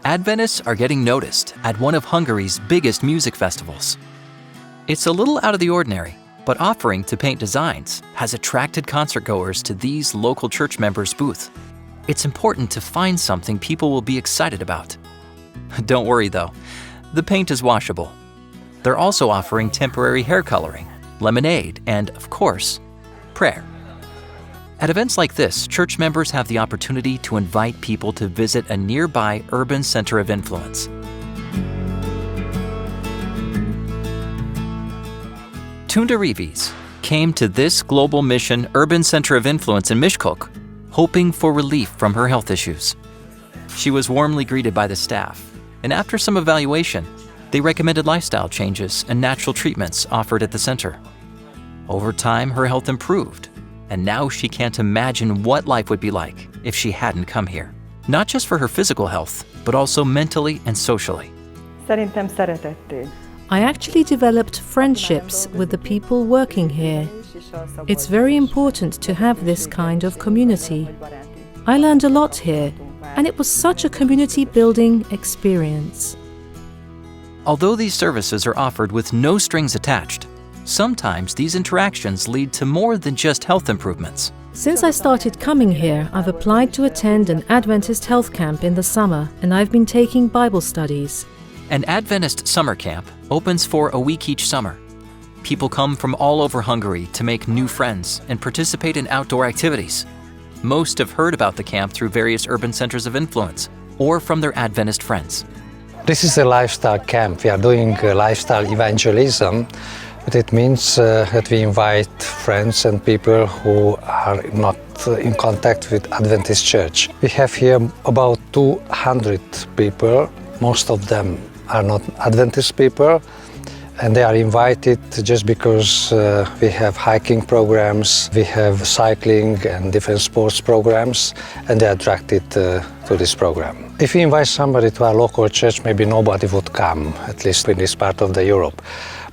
Adventists are getting noticed at one of Hungary's biggest music festivals. It's a little out of the ordinary, but offering to paint designs has attracted concertgoers to these local church members' booth. It's important to find something people will be excited about. Don't worry though, the paint is washable. They're also offering temporary hair coloring, lemonade, and of course, prayer. At events like this, church members have the opportunity to invite people to visit a nearby urban center of influence. Tunda Reeves came to this global mission urban center of influence in Miskolc, hoping for relief from her health issues. She was warmly greeted by the staff, and after some evaluation, they recommended lifestyle changes and natural treatments offered at the center. Over time, her health improved, and now she can't imagine what life would be like if she hadn't come here. Not just for her physical health, but also mentally and socially. I actually developed friendships with the people working here. It's very important to have this kind of community. I learned a lot here, and it was such a community-building experience. Although these services are offered with no strings attached, sometimes these interactions lead to more than just health improvements. Since I started coming here, I've applied to attend an Adventist health camp in the summer, and I've been taking Bible studies. An Adventist summer camp opens for a week each summer. People come from all over Hungary to make new friends and participate in outdoor activities. Most have heard about the camp through various urban centers of influence or from their Adventist friends. This is a lifestyle camp. We are doing lifestyle evangelism, but it means that we invite friends and people who are not in contact with Adventist Church. We have here about 200 people. Most of them are not Adventist people, and they are invited just because we have hiking programs, we have cycling and different sports programs, and they are attracted to this program. If we invite somebody to our local church, maybe nobody would come, at least in this part of the Europe.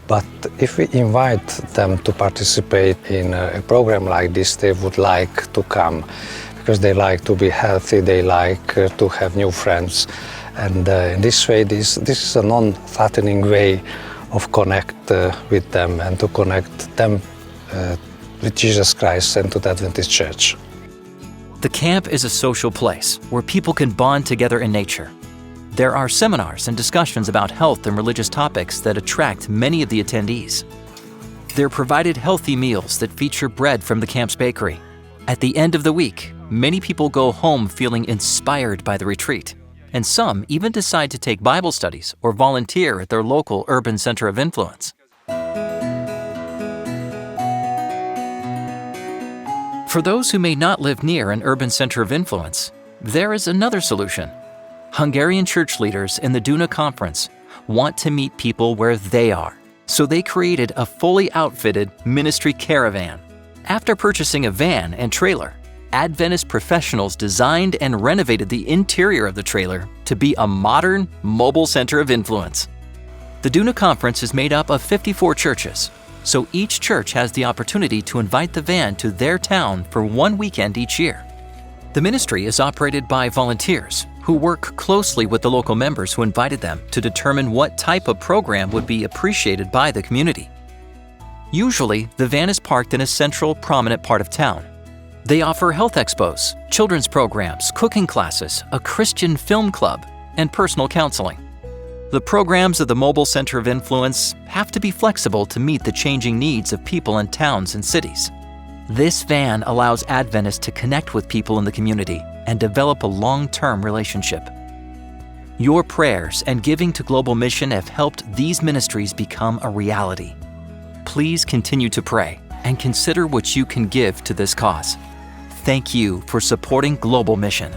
But if we invite them to participate in a program like this, they would like to come because they like to be healthy, they like to have new friends. And in this way, this is a non-threatening way of connect with them and to connect them with Jesus Christ and to the Adventist Church. The camp is a social place where people can bond together in nature. There are seminars and discussions about health and religious topics that attract many of the attendees. They're provided healthy meals that feature bread from the camp's bakery. At the end of the week, many people go home feeling inspired by the retreat. And some even decide to take Bible studies or volunteer at their local urban center of influence. For those who may not live near an urban center of influence, there is another solution. Hungarian church leaders in the Duna Conference want to meet people where they are, so they created a fully outfitted ministry caravan. After purchasing a van and trailer, Adventist professionals designed and renovated the interior of the trailer to be a modern, mobile center of influence. The Duna Conference is made up of 54 churches, so each church has the opportunity to invite the van to their town for one weekend each year. The ministry is operated by volunteers who work closely with the local members who invited them to determine what type of program would be appreciated by the community. Usually, the van is parked in a central, prominent part of town. They offer health expos, children's programs, cooking classes, a Christian film club, and personal counseling. The programs of the Mobile Center of Influence have to be flexible to meet the changing needs of people in towns and cities. This van allows Adventists to connect with people in the community and develop a long-term relationship. Your prayers and giving to Global Mission have helped these ministries become a reality. Please continue to pray and consider what you can give to this cause. Thank you for supporting Global Mission.